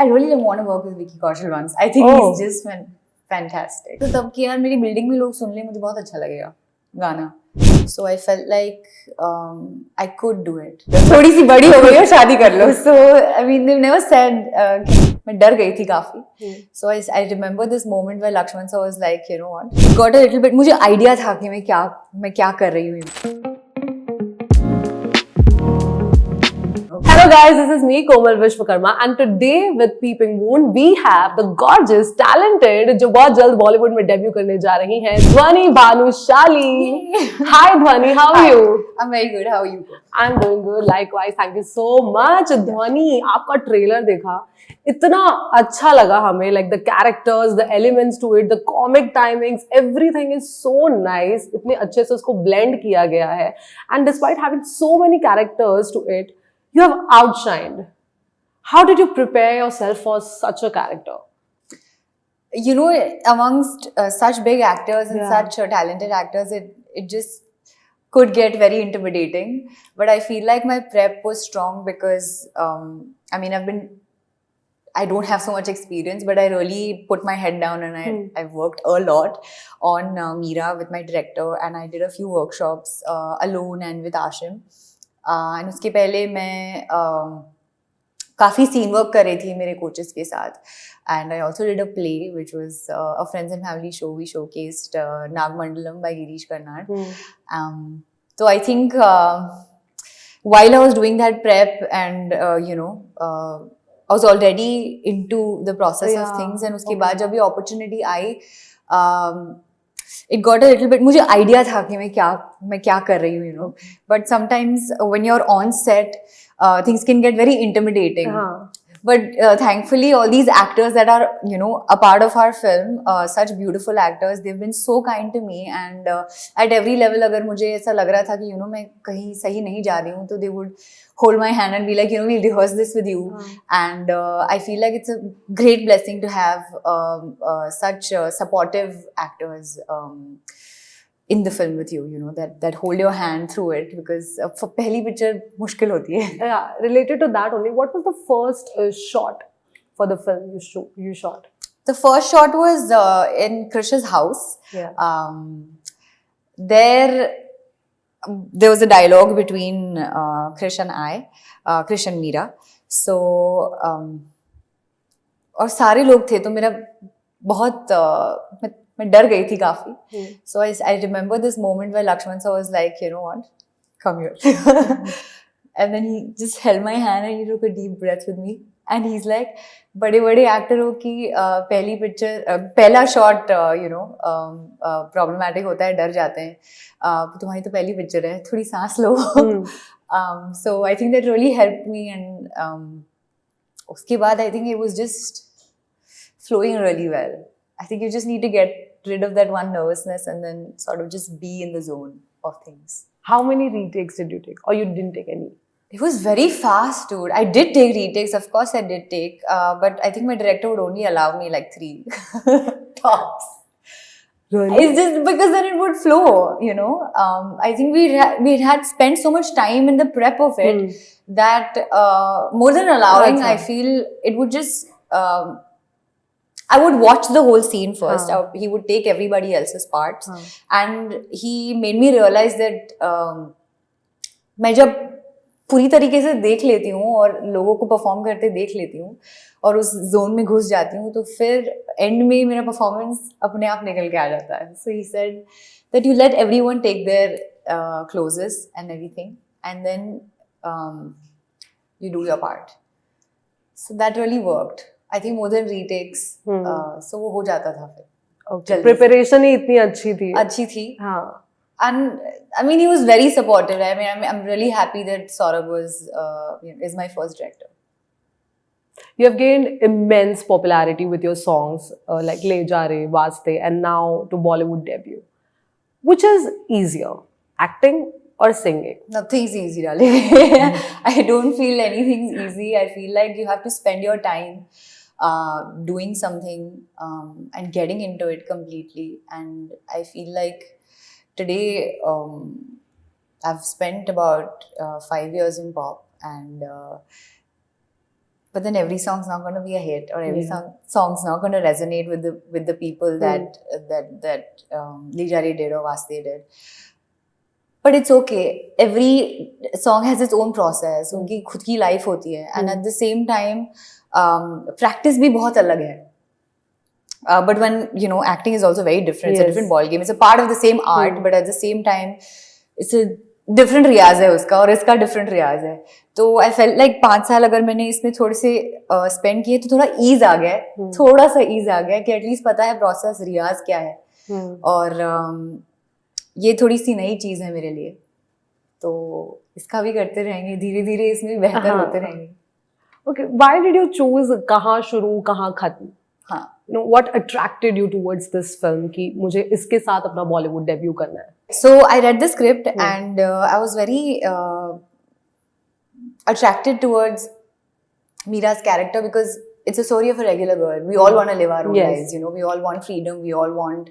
I really don't want to work with Vicky Kaushal once. I think he's just fantastic. तो तब कि यार मेरी बिल्डिंग में लोग सुन ले मुझे बहुत अच्छा लगेगा गाना. So I felt like I could do it. थोड़ी सी बड़ी हो गई हो शादी कर लो. So I mean they've never said मैं डर गई थी काफी. So I remember this moment where Lakshman sir was like, you know what? It got a little bit. मुझे idea था कि मैं क्या कर रही हूँ. Hello guys, this is me Komal Vishwakarma and today with Peeping Moon we have the gorgeous, talented जो बहुत जल्द बॉलीवुड में डेब्यू करने जा रही हैं ध्वनि Bhanushali. Hi Dhwani, how are you? I'm very good. How are you? I'm doing good. Likewise, thank you so much. ध्वनि, आपका ट्रेलर देखा, इतना अच्छा लगा हमें. Like the characters, the elements to it, the comic timings, everything is so nice. इतने अच्छे से उसको blend किया गया है. And despite having so many characters to it, you have outshined. How did you prepare yourself for such a character? You know, amongst such big actors and such talented actors, it just could get very intimidating. But I feel like my prep was strong because, I mean, I don't have so much experience, but I really put my head down and I worked a lot on Meera with my director, and I did a few workshops alone and with Ashim. And उसके पहले मैं काफ़ी scene work कर रही थी मेरे coaches के साथ. And I also did a play which was a friends and family show. We showcased Nagamandalam by Girish Karnad. तो I think while I was doing that prep and you know I was already into the process of things, and उसके बाद जब ये opportunity I, it got a little bit. मुझे idea था कि मैं क्या कर रही हूँ, you know. But sometimes when you're on set, things can get very intimidating. But thankfully, all these actors that are, you know, a part of our film, such beautiful actors, they've been so kind to me. And at every level, अगर मुझे ऐसा लग रहा था कि, you know, मैं कहीं सही नहीं जा रही हूँ, तो they would hold my hand and be like, you know, we'll rehearse this with you. And I feel like it's a great blessing to have such supportive actors in the film with you, you know, that hold your hand through it, because for पहली picture मुश्किल होती है. Yeah, related to that only, what was the first shot for the film you shot? The first shot was in Krish's house. Yeah. There was a dialogue between Krish and Krish and Meera. So और सारे लोग थे, तो मेरा बहुत मैं डर गई थी काफी. So I remember this moment where Lakshman sir was like, you know what, come here. And then he just held my hand and he took a deep breath with me. And he's like, बड़े बड़े एक्टरों की पहली picture, पहला shot, you know, problematic होता है, डर जाते हैं. तुम्हारी तो पहली पिक्चर है, थोड़ी सांस लो. So I think that really helped me. And उसके बाद I think it was just flowing really well. I think you just need to get rid of that one nervousness and then sort of just be in the zone of things. How many retakes did you take, or you didn't take any? It was very fast, dude. I did take retakes, of course I did take, but I think my director would only allow me like 3 tops. Really? It's just because then it would flow, you know. I think we had spent so much time in the prep of it that more than allowing, I feel it would just. I would watch the whole scene first. He would take everybody else's parts, and he made me realize that मैं जब पूरी तरीके से देख लेती हूँ और लोगों को परफॉर्म करते देख लेती हूँ और उस जोन में घुस जाती हूँ, तो फिर एंड में मेरा परफॉर्मेंस अपने आप निकल के आ जाता है. So he said that you let everyone take their closes and everything, and then you do your part. So that really worked. I think more than retakes. So वो हो जाता था फिर. Okay. Preparation ही इतनी अच्छी थी. हाँ. And I mean, he was very supportive. I mean, I'm really happy that Saurabh is my first director. You have gained immense popularity with your songs like Le Ja Re, Vaste, and now to Bollywood debut. Which is easier, acting or singing? Nothing's easy, darling. I don't feel anything's easy. I feel like you have to spend your time doing something and getting into it completely. And I feel like today I've spent about 5 years in pop, and but then every song's not going to be a hit, or every Yeah. song's not going to resonate with the people that Lijari did or Vaste did. But it's okay. Every song has its own process. उनकी खुद की life होती है, and at the same time, practice भी बहुत अलग है. But when acting is also very different. It's a Yes. different ball game. It's a part of the same art, but at the same time, it's a different रियाज है उसका और इसका different रियाज है. तो I felt like 5 साल अगर मैंने इसमें थोड़े से spend किए तो थोड़ा ease आ गया है, थोड़ा सा ease आ गया कि at least पता है process रियाज क्या है. और ये थोड़ी सी नई चीज है मेरे लिए, तो इसका भी करते रहेंगे, धीरे धीरे इसमें बेहतर होते रहेंगे. Okay, why did you choose कहाँ शुरू कहाँ खत्म? हाँ. What attracted you towards this film कि मुझे इसके साथ अपना बॉलीवुड डेब्यू करना है? So I read the script and I was very attracted towards Meera's character because it's a story of a regular girl. We all want to live our own Yes. lives, we all want freedom, we all want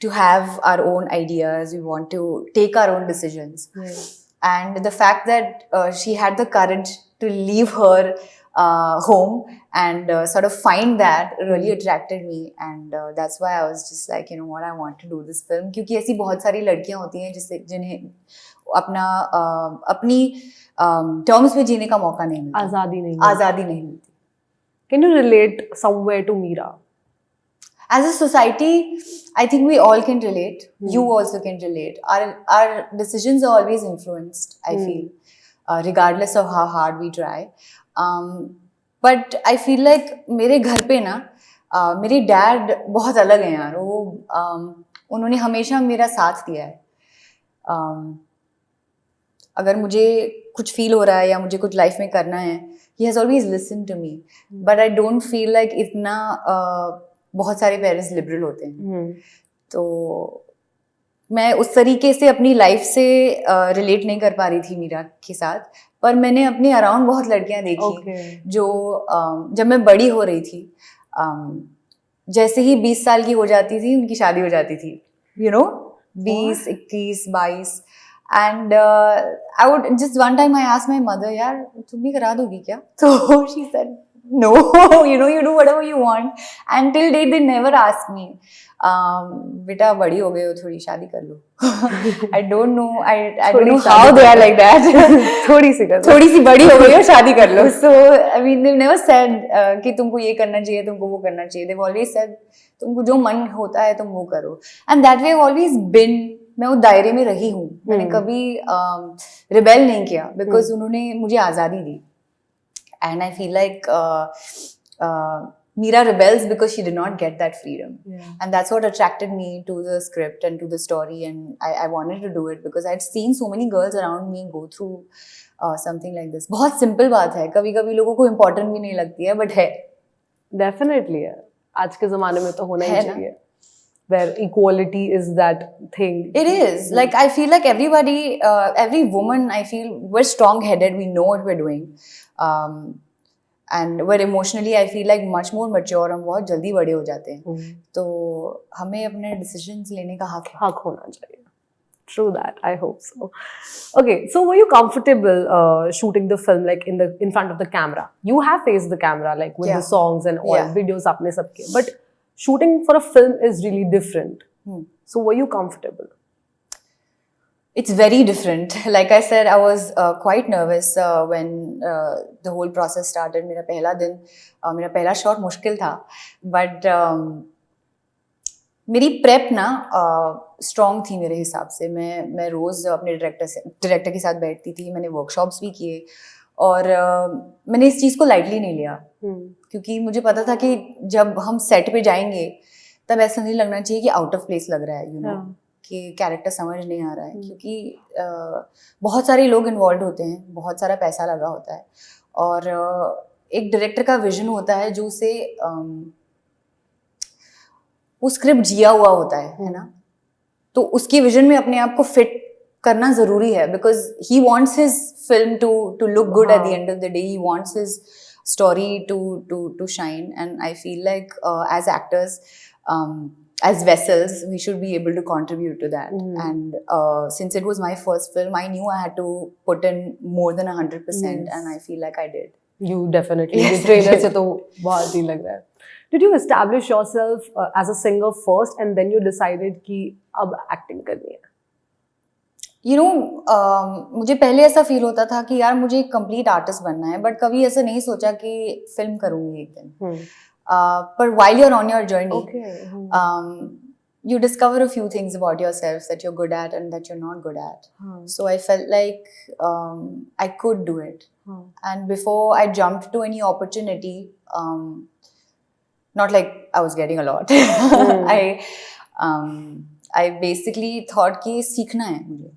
to have our own ideas, we want to take our own decisions. Yes. And the fact that she had the courage to leave her home and sort of find that really attracted me, and that's why I was just like, you know what, I want to do this film. क्योंकि ऐसी बहुत सारी लड़कियां होती हैं जिन्हें अपनी terms में जीने का मौका नहीं मिलता, आज़ादी नहीं मिलती. Can you relate somewhere to Meera? As a society, I think we all can relate. You also can relate. Our decisions are always influenced, I feel, regardless of how hard we try. But I feel like मेरे घर पे ना मेरे dad बहुत अलग हैं यार. वो उन्होंने हमेशा मेरा साथ दिया है. अगर मुझे कुछ फील हो रहा है या मुझे कुछ लाइफ में करना है, he has always listened to me. But I don't feel like इतना बहुत सारे पेरेंट्स लिबरल होते हैं. तो मैं उस तरीके से अपनी लाइफ से रिलेट नहीं कर पा रही थी मीरा के साथ, पर मैंने अपने अराउंड बहुत लड़कियां देखी जो जब मैं बड़ी हो रही थी, जैसे ही 20 साल की हो जाती थी उनकी शादी हो जाती थी, 20, 21, 22. And I would just one time I asked my mother, यार तुम भी करा दोगी क्या? So she said, no, you do whatever you want. And till date they never asked me, बेटा बड़ी हो गई हो थोड़ी शादी कर लो. I don't know, I don't know how they are like that. थोड़ी सी बड़ी हो गई हो शादी कर लो. So I mean they've never said कि तुमको ये करना चाहिए, तुमको वो करना चाहिए. They've always said तुमको जो मन होता है तुम वो करो. And that way I've always been, मैं उस दायरे में रही हूँ. मैंने कभी रिबेल नहीं किया बिकॉज उन्होंने मुझे आज़ादी दी. And I feel like Meera rebels because she did not get that freedom. And that's what attracted me to the script and to the story. And I wanted to do it because I'd seen so many girls around me go through something like this. बहुत simple बात है, कभी कभी लोगों को important भी नहीं लगती है, but है. Definitely है. आज के ज़माने में तो होना ही चाहिए. Where equality is that thing. It is. Like, I feel like everybody, every woman, I feel, we're strong-headed, we know what we're doing. And we're emotionally, I feel like, much more mature, हम बहुत जल्दी बड़े हो जाते हैं. तो हमें अपने decisions लेने का हक होना चाहिए. True that, I hope so. Okay, so were you comfortable shooting the film like in front of the camera? You have faced the camera like with the songs and all videos आपने सब किए, but shooting for a film is really different. So were you comfortable? It's very different. Like I said, I was quite nervous when the whole process started. मेरा पहला दिन, मेरा पहला shot मुश्किल था, but मेरी प्रेप ना स्ट्रॉन्ग थी मेरे हिसाब से. मैं रोज़ अपने डायरेक्टर के साथ बैठती थी. मैंने वर्कशॉप्स भी किए और मैंने इस चीज़ को लाइटली नहीं लिया क्योंकि मुझे पता था कि जब हम सेट पे जाएंगे तब ऐसा नहीं लगना चाहिए कि आउट ऑफ प्लेस लग रहा है, कि कैरेक्टर समझ नहीं आ रहा है. क्योंकि बहुत सारे लोग इन्वॉल्व होते हैं, बहुत सारा पैसा लगा होता है और एक डायरेक्टर का विजन होता है जो उसे वो स्क्रिप्ट जिया हुआ होता है ना. तो उसकी विजन में अपने आप को फिट करना जरूरी है because he wants his film to look good at the end of the day. He wants his story to shine, and I feel like as actors, as vessels, we should be able to contribute to that. And since it was my first film, I knew I had to put in more than 100%, and I feel like I did. You definitely. Yes, ये trailer I did. से तो बहुत ही लग रहा है. Did you establish yourself as a singer first and then you decided कि अब acting करनी है? मुझे पहले ऐसा फील होता था कि यार मुझे एक कंप्लीट आर्टिस्ट बनना है, बट कभी ऐसा नहीं सोचा कि फिल्म करूंगी एक दिन. पर while you're on your journey, Okay. you discover a few things about yourself that you're good at and that you're not good at. So I felt like I could do it. And before I jumped to any opportunity, not like I was getting a lot. I basically thought कि सीखना है मुझे,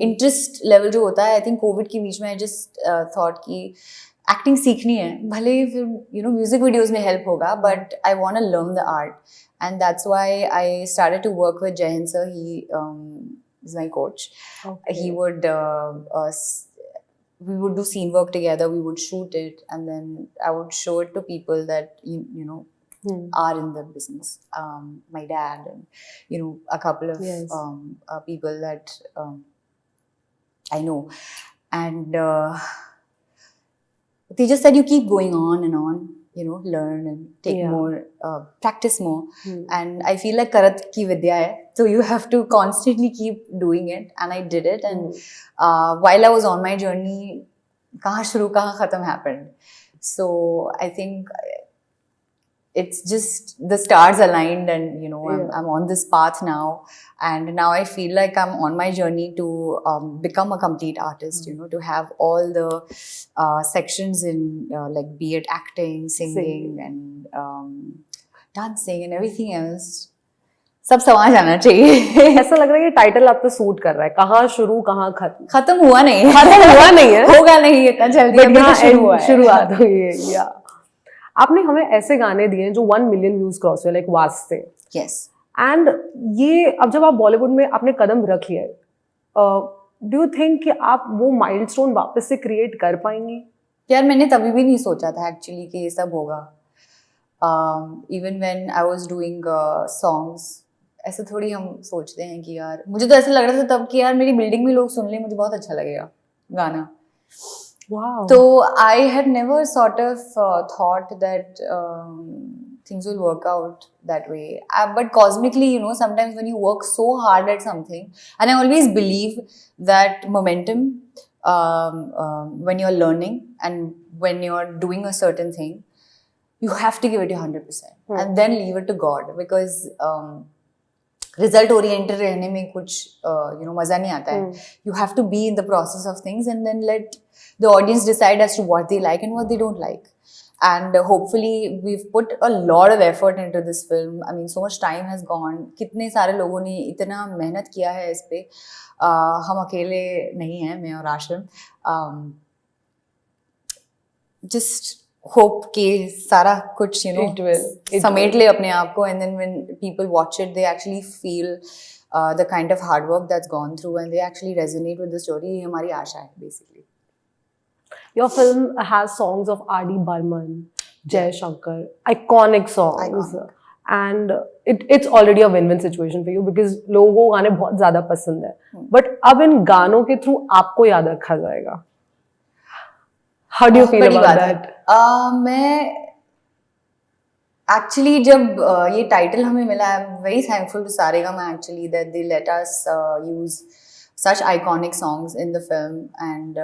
interest level जो होता है, I think COVID के बीच में I just thought कि acting सीखनी है, भले ही फिर music videos में help होगा, but I want to learn the art, and that's why I started to work with Jayan sir. He is my coach. Okay. He would we would do scene work together, we would shoot it, and then I would show it to people that are in the business, my dad and a couple of Yes. people that I know, and they just said you keep going on and on, learn and take Yeah. more, practice more. And I feel like karat ki vidya hai, so you have to constantly keep doing it, and I did it. And while I was on my journey, kahan shuru kahan khatam happened. So I think it's just the stars aligned, and I'm on this path now, and now I feel like I'm on my journey to become a complete artist. To have all the sections in like be it acting, singing, and dancing and everything else. सब समझ आना चाहिए. ऐसा लग रहा है ये title आप पे सूट कर रहा है. कहाँ शुरू कहाँ खत्म. खत्म हुआ नहीं है. खत्म हुआ नहीं है. होगा नहीं इतना जल्दी. But अभी तो यहाँ शुरू हुआ है. शुरुआत हुई है. Yeah. आपने हमें ऐसे गाने दिए जो 1 मिलियन व्यूज क्रॉस हुए, लाइक वास्ते. Yes. एंड ये अब जब आप बॉलीवुड में आपने कदम रख लिया है, डू यू थिंक कि आप वो माइलस्टोन वापस से क्रिएट कर पाएंगी? यार मैंने तभी भी नहीं सोचा था एक्चुअली कि ये सब होगा. Even when I was doing songs, ऐसे थोड़ी हम सोचते हैं कि यार, मुझे तो ऐसा लग रहा था तब कि यार मेरी बिल्डिंग में लोग सुन लें, मुझे बहुत अच्छा लगेगा गाना. Wow. So I had never sort of thought that things will work out that way. But cosmically, sometimes when you work so hard at something, and I always believe that momentum, when you're learning and when you're doing a certain thing, you have to give it your 100%, and then leave it to God, because result oriented रहने में कुछ मजा नहीं आता है. You have to be in the process of things and then let the audience decide as to what they like and what they don't like. And hopefully we've put a lot of effort into this film. I mean, so much time has gone. कितने सारे लोगों ने इतना मेहनत किया है इस पे. हम अकेले नहीं हैं, मैं और आश्रम. Just hope कि सारा कुछ समेट ले अपने आप को, and then when people watch it, they actually feel the kind of hard work that's gone through, and they actually resonate with the story. ये हमारी आशा है basically. Your film has songs of R.D. Burman, Jai Shankar, iconic songs. Iconic. And it's already a win-win situation for you because लोगों को गाने बहुत ज़्यादा पसंद है. But अब इन गानों के थ्रू आपको याद रखा जाएगा. How do you feel about that? मैं actually जब ये title हमें मिला, I'm very thankful to Saregama actually that they let us use such iconic songs in the film, and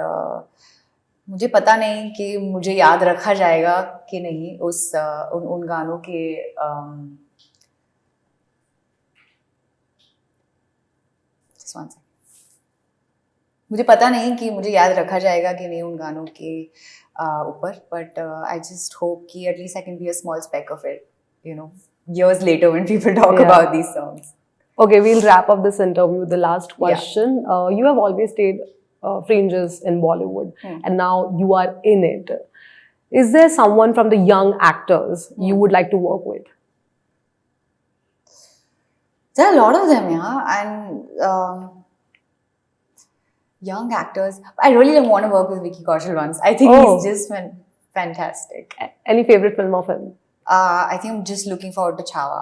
मुझे पता नहीं कि मुझे याद रखा जाएगा कि नहीं उन गानों के just one second. मुझे पता नहीं कि मुझे याद रखा जाएगा कि नहीं उन गानों के ऊपर, but I just hope कि at least I can be a small speck of it, years later when people talk about these songs. Okay, we'll wrap up this interview with the last question. You have always stayed fringes in Bollywood, and now you are in it. Is there someone from the young actors you would like to work with? There are a lot of them, yeah, and young actors. I really don't want to work with Vicky Kaushal once. I think he's just fantastic. Any favorite film of him? I think I'm just looking forward to Chhawa.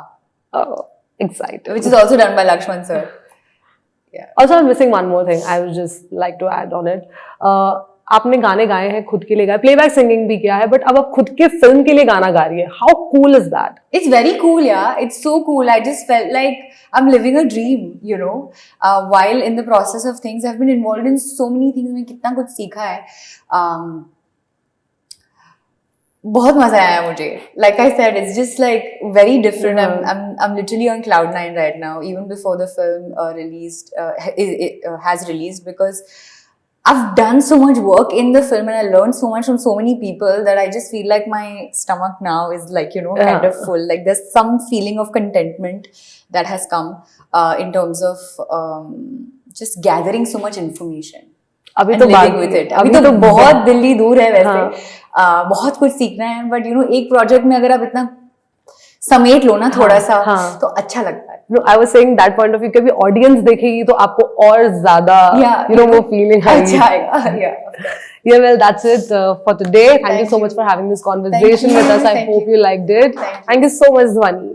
Oh, excited. Which is also done by Lakshman sir. Yeah. Also, I'm missing one more thing. I would just like to add on it. आपने गाने गाए हैं, खुद के लिए गाए, playback singing भी किया है, बट अब आप खुद के फिल्म के लिए गाना गा रही है. How cool is that? It's very cool, yeah. It's so cool. I just felt like I'm living a dream, you know. While in the process of things, I've been involved in so many things. मैंने कितना कुछ सीखा है. बहुत मजा आया मुझे. Like I said, it's just like very different. Yeah. I'm literally on cloud nine right now, even before the film has released, because I've done so much work in the film and I learned so much from so many people that I just feel like my stomach now is like, you know, kind of full. Like there's some feeling of contentment that has come in terms of just gathering so much information. अभी and तो living with it. अभी तो बहुत दिल्ली दूर है वैसे. बहुत कुछ सीखना है, but you know, एक प्रोजेक्ट में अगर आप इतना समेट लो ना थोड़ा सा, तो अच्छा लगता है. No, I was saying that point of view, कभी ऑडियंस देखेगी तो आपको और ज्यादा you know वो फीलिंग आएगी. अच्छा आएगा. Yeah, well, that's it for today. Thank you so much for having this conversation with us. I hope you liked it. Thank you so much, Dhwani.